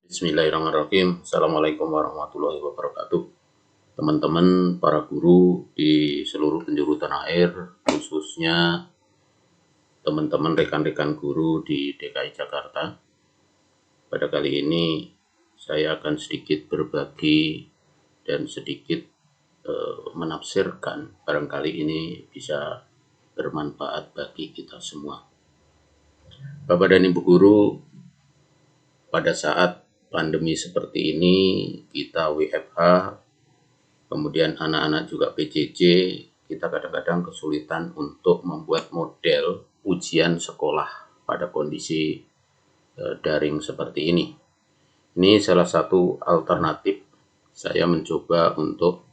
Bismillahirrahmanirrahim. Assalamualaikum warahmatullahi wabarakatuh. Teman-teman para guru di seluruh penjuru tanah air, khususnya teman-teman rekan-rekan guru di DKI Jakarta. Pada kali ini saya akan sedikit berbagi dan sedikit menafsirkan. Barangkali ini bisa bermanfaat bagi kita semua. Bapak dan Ibu guru, pada saat pandemi seperti ini, kita WFH, kemudian anak-anak juga PJJ, kita kadang-kadang kesulitan untuk membuat model ujian sekolah pada kondisi daring seperti ini. Ini salah satu alternatif saya mencoba untuk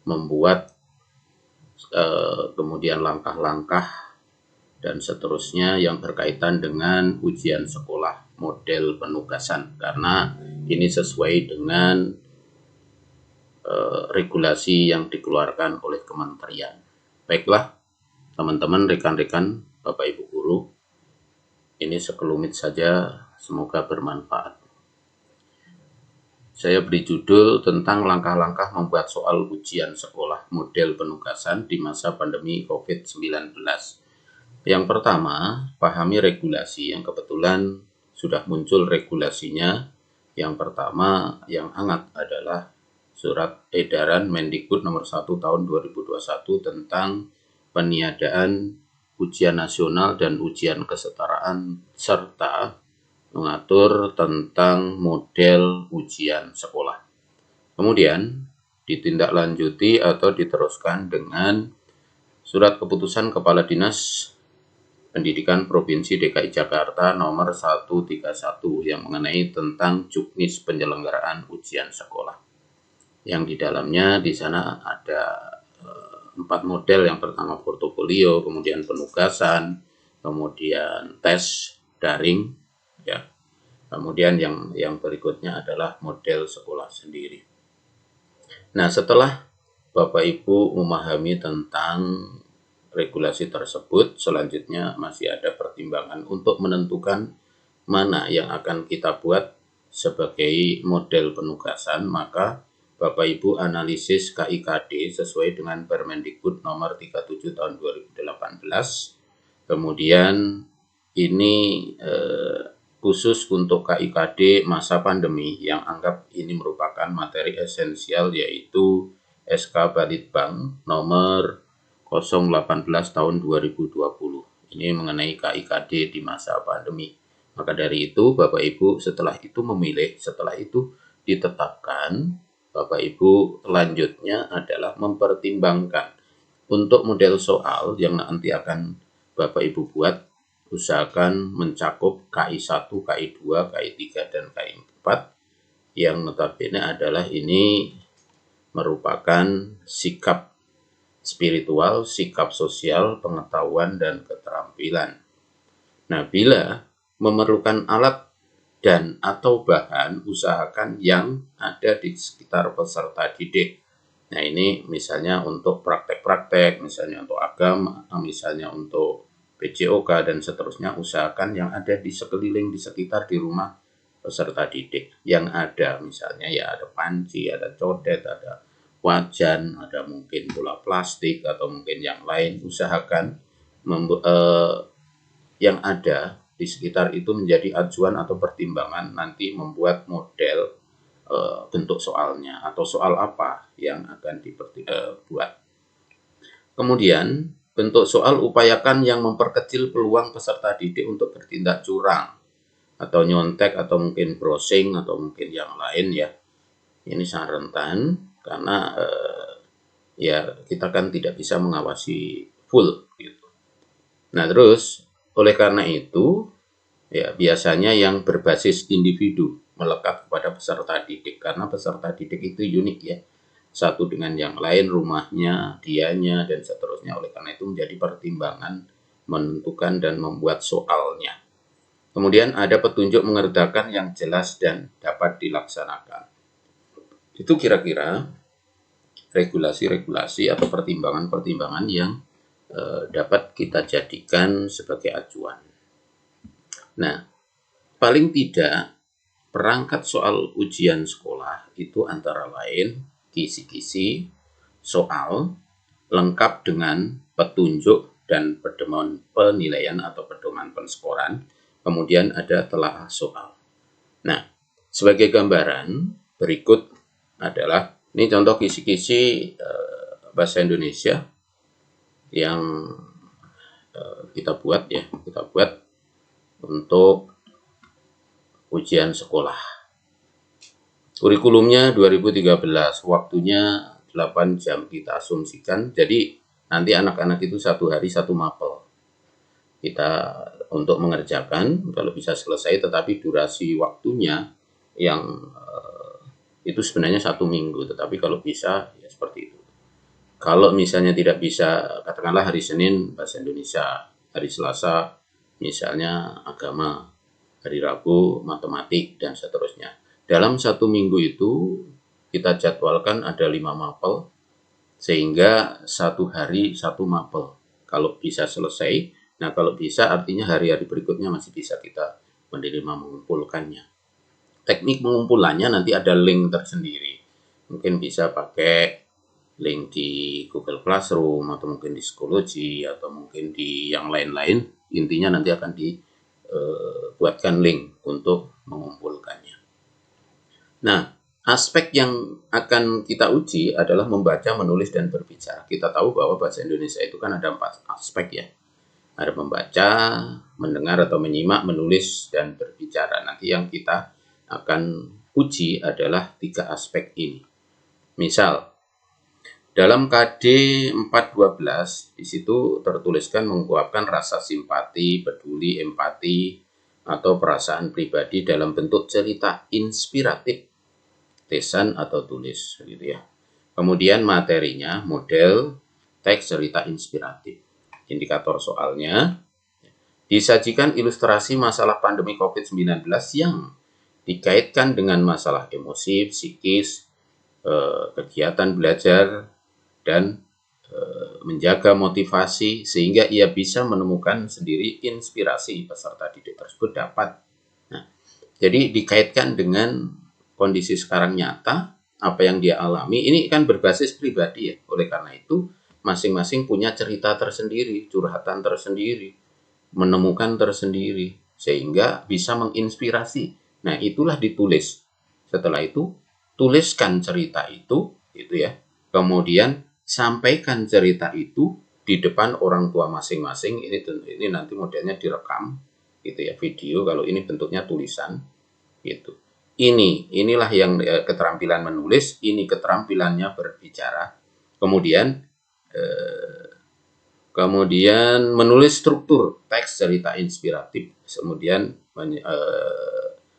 membuat kemudian langkah-langkah dan seterusnya yang berkaitan dengan ujian sekolah model penugasan, karena ini sesuai dengan regulasi yang dikeluarkan oleh kementerian. Baiklah teman-teman, rekan-rekan, Bapak Ibu guru, ini sekelumit saja, semoga bermanfaat. Saya beri judul tentang langkah-langkah membuat soal ujian sekolah model penugasan di masa pandemi COVID-19. Yang pertama, pahami regulasi yang kebetulan sudah muncul regulasinya. Yang pertama yang hangat adalah Surat Edaran Mendikbud nomor 1 tahun 2021 tentang peniadaan ujian nasional dan ujian kesetaraan serta mengatur tentang model ujian sekolah. Kemudian ditindaklanjuti atau diteruskan dengan Surat Keputusan Kepala Dinas Pendidikan Provinsi DKI Jakarta nomor 131 yang mengenai tentang juknis penyelenggaraan ujian sekolah. Yang di dalamnya di sana ada 4 model. Yang pertama portofolio, kemudian penugasan, kemudian tes daring, ya. Kemudian yang berikutnya adalah model sekolah sendiri. Nah, setelah Bapak Ibu memahami tentang regulasi tersebut, selanjutnya masih ada pertimbangan untuk menentukan mana yang akan kita buat sebagai model penugasan. Maka Bapak Ibu analisis KIKD sesuai dengan Permendikbud nomor 37 tahun 2018. Kemudian ini khusus untuk KIKD masa pandemi yang anggap ini merupakan materi esensial, yaitu SK Balitbang nomor 018 tahun 2020. Ini mengenai KIKD di masa pandemi. Maka dari itu Bapak Ibu setelah itu memilih, setelah itu ditetapkan, Bapak Ibu selanjutnya adalah mempertimbangkan untuk model soal yang nanti akan Bapak Ibu buat, usahakan mencakup KI1, KI2, KI3, dan KI4 yang notabene adalah ini merupakan sikap spiritual, sikap sosial, pengetahuan, dan keterampilan. Nah, bila memerlukan alat dan atau bahan, usahakan yang ada di sekitar peserta didik. Nah, ini misalnya untuk praktek-praktek, misalnya untuk agama, misalnya untuk PJOK, dan seterusnya, usahakan yang ada di sekeliling, di sekitar, di rumah peserta didik. Yang ada misalnya ya ada panci, ada codet, ada wajan, ada mungkin bola plastik, atau mungkin yang lain. Usahakan yang ada di sekitar itu menjadi acuan atau pertimbangan nanti membuat model bentuk soalnya atau soal apa yang akan dibuat. Kemudian bentuk soal upayakan yang memperkecil peluang peserta didik untuk bertindak curang atau nyontek atau mungkin browsing atau mungkin yang lain, ya. Ini sangat rentan karena ya kita kan tidak bisa mengawasi full gitu. Nah, terus oleh karena itu ya biasanya yang berbasis individu melekat kepada peserta didik, karena peserta didik itu unik, ya. Satu dengan yang lain, rumahnya, dianya, dan seterusnya. Oleh karena itu menjadi pertimbangan menentukan dan membuat soalnya. Kemudian ada petunjuk mengerjakan yang jelas dan dapat dilaksanakan. Itu kira-kira regulasi-regulasi atau pertimbangan-pertimbangan yang dapat kita jadikan sebagai acuan. Nah, paling tidak perangkat soal ujian sekolah itu antara lain kisi-kisi, soal, lengkap dengan petunjuk dan pedoman penilaian atau pedoman penskoran, kemudian ada telaah soal. Nah, sebagai gambaran, berikut adalah, ini contoh kisi-kisi bahasa Indonesia yang kita buat untuk ujian sekolah. Kurikulumnya 2013, waktunya 8 jam kita asumsikan. Jadi nanti anak-anak itu satu hari satu mapel. Kita untuk mengerjakan, kalau bisa selesai, tetapi durasi waktunya yang itu sebenarnya 1 minggu, tetapi kalau bisa ya seperti itu. Kalau misalnya tidak bisa, katakanlah hari Senin bahasa Indonesia, hari Selasa misalnya agama, hari Rabu matematik, dan seterusnya. Dalam 1 minggu itu kita jadwalkan ada 5 mapel, sehingga 1 hari 1 mapel. Kalau bisa selesai, nah kalau bisa artinya hari-hari berikutnya masih bisa kita menerima mengumpulkannya. Teknik pengumpulannya nanti ada link tersendiri. Mungkin bisa pakai link di Google Classroom, atau mungkin di Schoology, atau mungkin di yang lain-lain. Intinya nanti akan dibuatkan link untuk mengumpulkannya. Nah, aspek yang akan kita uji adalah membaca, menulis, dan berbicara. Kita tahu bahwa bahasa Indonesia itu kan ada 4 aspek ya. Ada membaca, mendengar atau menyimak, menulis, dan berbicara. Nanti yang kita akan uji adalah 3 aspek ini. Misal, dalam KD 412, di situ tertuliskan mengungkapkan rasa simpati, peduli, empati, atau perasaan pribadi dalam bentuk cerita inspiratif, tulisan atau tulis, gitu ya. Kemudian materinya, model, teks, cerita inspiratif. Indikator soalnya, disajikan ilustrasi masalah pandemi COVID-19 yang dikaitkan dengan masalah emosi, psikis, kegiatan belajar, dan menjaga motivasi sehingga ia bisa menemukan sendiri inspirasi peserta didik tersebut dapat. Nah, jadi dikaitkan dengan kondisi sekarang nyata, apa yang dia alami, ini kan berbasis pribadi ya. Oleh karena itu, masing-masing punya cerita tersendiri, curhatan tersendiri, menemukan tersendiri, sehingga bisa menginspirasi. Nah, itulah ditulis. Setelah itu, tuliskan cerita itu, gitu ya. Kemudian sampaikan cerita itu di depan orang tua masing-masing. Ini nanti modelnya direkam, gitu ya, video. Kalau ini bentuknya tulisan, gitu. Inilah yang keterampilan menulis, ini keterampilannya berbicara. Kemudian menulis struktur teks cerita inspiratif, kemudian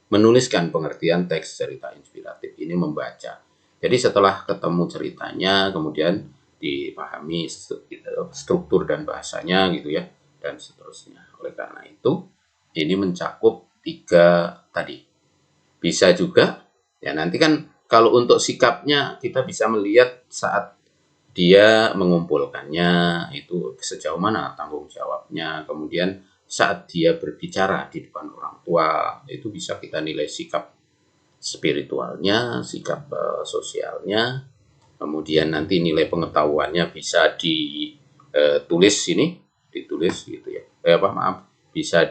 menuliskan pengertian teks cerita inspiratif. Ini membaca. Jadi setelah ketemu ceritanya, kemudian dipahami struktur dan bahasanya, gitu ya, dan seterusnya. Oleh karena itu, ini mencakup 3 tadi. Bisa juga, ya nanti kan kalau untuk sikapnya kita bisa melihat saat dia mengumpulkannya, itu sejauh mana tanggung jawabnya. Kemudian saat dia berbicara di depan orang tua, itu bisa kita nilai sikap spiritualnya, sikap sosialnya. Kemudian nanti nilai pengetahuannya bisa ditulis ditulis gitu ya. Bisa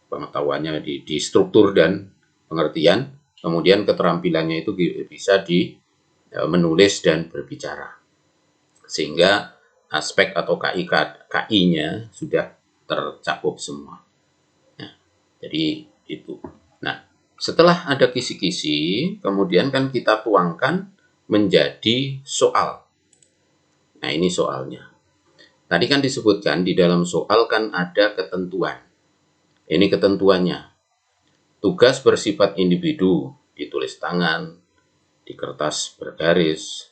pengetahuannya di struktur dan pengertian, kemudian keterampilannya itu bisa di menulis dan berbicara, sehingga aspek atau KI-nya sudah tercakup semua. Nah, jadi itu. Nah, setelah ada kisi-kisi, kemudian kan kita tuangkan menjadi soal. Nah, ini soalnya. Tadi kan disebutkan di dalam soal kan ada ketentuan. Ini ketentuannya. Tugas bersifat individu, ditulis tangan, di kertas bergaris.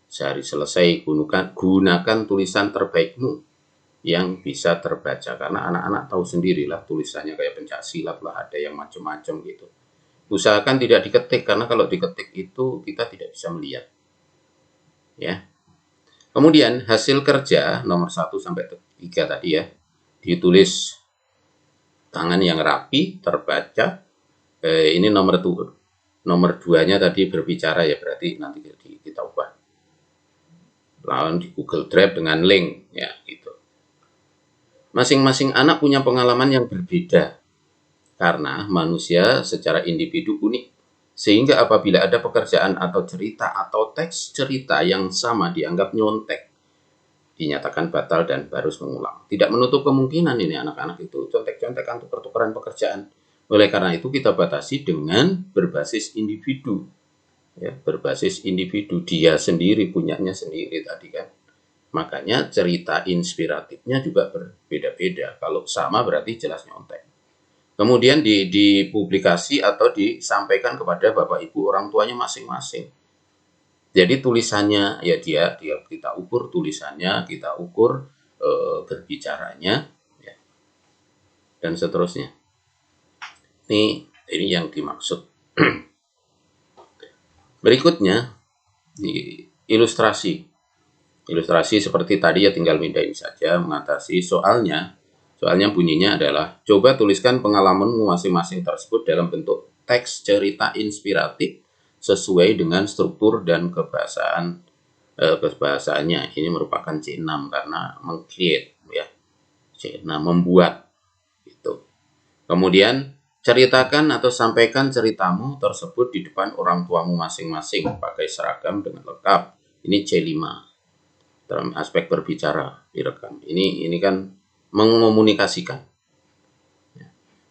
Sehari selesai, gunakan tulisan terbaikmu yang bisa terbaca. Karena anak-anak tahu sendirilah tulisannya kayak pencaksilat lah, ada yang macam-macam gitu. Usahakan tidak diketik, karena kalau diketik itu kita tidak bisa melihat. Ya. Kemudian hasil kerja nomor 1 sampai 3 tadi ya, ditulis tangan yang rapi, terbaca. Ini nomor 2-nya tadi berbicara ya, berarti nanti kita ubah. Lawan di Google Drive dengan link ya gitu. Masing-masing anak punya pengalaman yang berbeda karena manusia secara individu unik. Sehingga apabila ada pekerjaan atau cerita atau teks cerita yang sama dianggap nyontek, dinyatakan batal dan harus mengulang. Tidak menutup kemungkinan ini anak-anak itu contek-contekan untuk pertukaran pekerjaan. Oleh karena itu kita batasi dengan berbasis individu. Ya, berbasis individu, dia sendiri, punyanya sendiri tadi kan. Makanya cerita inspiratifnya juga berbeda-beda. Kalau sama berarti jelas nyontek. Kemudian dipublikasi atau disampaikan kepada bapak ibu orang tuanya masing-masing. Jadi tulisannya ya dia kita ukur tulisannya, kita ukur berbicaranya, ya, dan seterusnya. Ini yang dimaksud. Berikutnya ilustrasi. Ilustrasi seperti tadi ya tinggal mindahin saja mengatasi soalnya. Soalnya bunyinya adalah, coba tuliskan pengalamanmu masing-masing tersebut dalam bentuk teks cerita inspiratif sesuai dengan struktur dan kebahasaannya. Ini merupakan C6 karena meng-create ya. C6 membuat gitu. Kemudian ceritakan atau sampaikan ceritamu tersebut di depan orang tuamu masing-masing pakai seragam dengan lengkap. Ini C5. Dalam aspek berbicara direkam. Ini kan mengomunikasikan.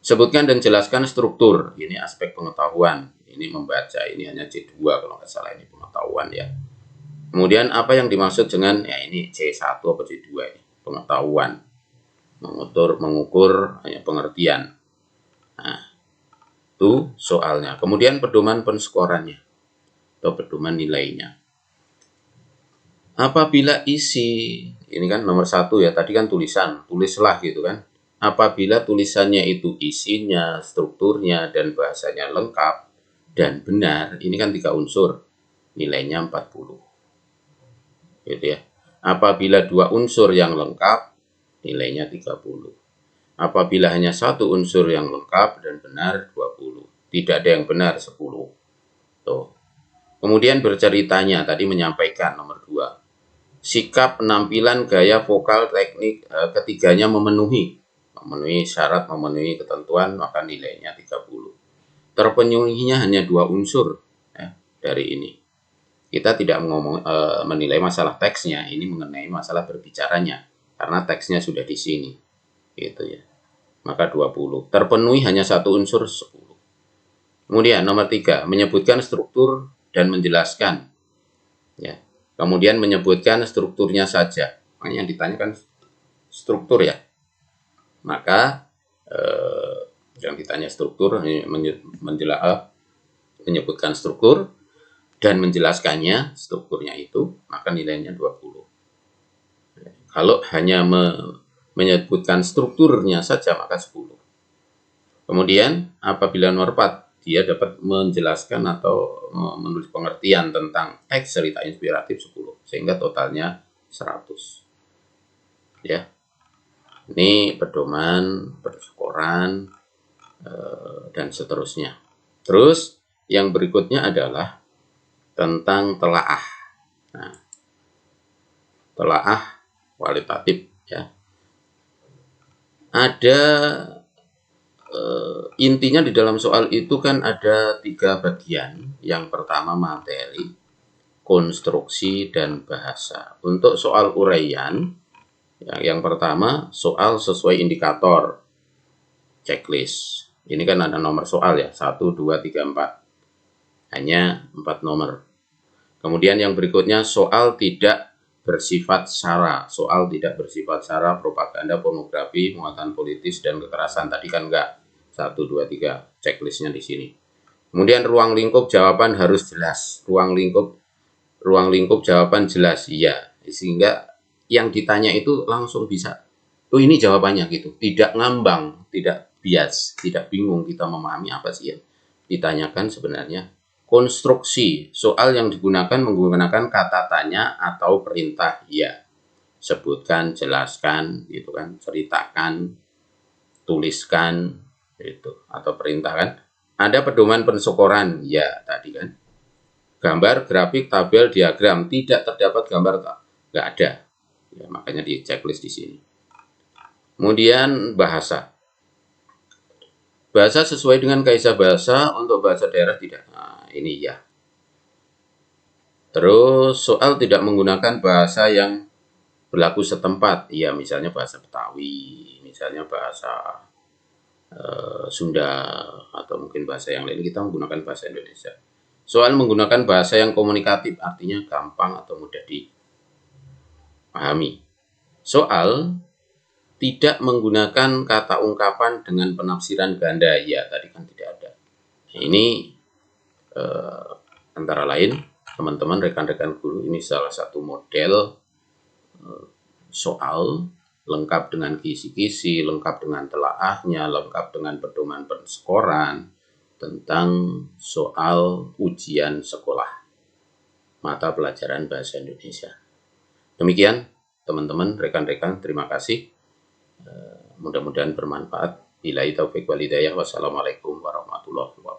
Sebutkan dan jelaskan struktur. Ini aspek pengetahuan. Ini membaca. Ini hanya C2 kalau nggak salah, ini pengetahuan ya. Kemudian apa yang dimaksud dengan ya ini C1 atau C2 ini pengetahuan. Mengukur hanya pengertian. Nah, itu soalnya. Kemudian pedoman penskorannya atau pedoman nilainya. Apabila isi, ini kan nomor 1 ya, tadi kan tulisan, tulislah gitu kan. Apabila tulisannya itu isinya, strukturnya, dan bahasanya lengkap dan benar, ini kan 3 unsur, nilainya 40. Gitu ya. Apabila 2 unsur yang lengkap, nilainya 30. Apabila hanya 1 unsur yang lengkap dan benar, 20. Tidak ada yang benar, 10. Tuh. Kemudian berceritanya, tadi menyampaikan nomor 2. Sikap, penampilan, gaya, vokal, teknik, ketiganya memenuhi syarat, memenuhi ketentuan, maka nilainya 30. Terpenuhinya hanya 2 unsur ya, dari ini. Kita tidak menilai masalah teksnya, ini mengenai masalah berbicaranya, karena teksnya sudah di sini. Gitu ya. Maka 20. Terpenuhi hanya 1 unsur, 10. Kemudian nomor 3, menyebutkan struktur dan menjelaskan. Ya. Kemudian menyebutkan strukturnya saja. Makanya yang ditanyakan struktur ya. Maka yang ditanya struktur menyebutkan struktur dan menjelaskannya strukturnya itu, maka nilainya 20. Kalau hanya menyebutkan strukturnya saja maka 10. Kemudian apabila nomor 4 dia dapat menjelaskan atau menulis pengertian tentang teks cerita inspiratif 10, sehingga totalnya 100. Ya. Ini pedoman, perskoran, dan seterusnya. Terus yang berikutnya adalah tentang telaah. Nah, telaah kualitatif ya. Ada intinya di dalam soal itu kan ada 3 bagian. Yang pertama materi, konstruksi, dan bahasa. Untuk soal uraian, yang pertama soal sesuai indikator, checklist. Ini kan ada nomor soal ya, 1, 2, 3, 4. Hanya 4 nomor. Kemudian yang berikutnya soal tidak bersifat sara. Soal tidak bersifat sara, propaganda, pornografi, muatan politis, dan kekerasan. Tadi kan enggak. 1, 2, 3. Checklistnya di sini. Kemudian ruang lingkup jawaban harus jelas. Ruang lingkup jawaban jelas. Iya. Sehingga yang ditanya itu langsung bisa, oh ini jawabannya gitu. Tidak ngambang, tidak bias, tidak bingung kita memahami apa sih yang ditanyakan sebenarnya. Konstruksi, soal yang digunakan menggunakan kata tanya atau perintah ya. Sebutkan, jelaskan, gitu kan, ceritakan. tuliskan itu atau perintahkan. Ada pedoman pensyukuran, ya tadi kan. Gambar, grafik, tabel, diagram, tidak terdapat gambar, nggak ada. Ya, makanya di checklist di sini. Kemudian bahasa. Bahasa sesuai dengan kaidah bahasa, untuk bahasa daerah tidak. Nah, ini ya. Terus soal tidak menggunakan bahasa yang berlaku setempat. Ya, misalnya bahasa Betawi, misalnya bahasa Sunda, atau mungkin bahasa yang lain, kita menggunakan bahasa Indonesia. Soal menggunakan bahasa yang komunikatif, artinya gampang atau mudah dipahami. Soal tidak menggunakan kata ungkapan dengan penafsiran ganda, ya tadi kan tidak ada. Ini antara lain, teman-teman, rekan-rekan guru, ini salah satu model soal lengkap dengan kisi-kisi, lengkap dengan telaahnya, lengkap dengan pedoman penskoran tentang soal ujian sekolah mata pelajaran bahasa Indonesia. Demikian teman-teman, rekan-rekan, terima kasih. Mudah-mudahan bermanfaat. Billahi taufiq wal hidayah. Wassalamualaikum warahmatullahi wabarakatuh.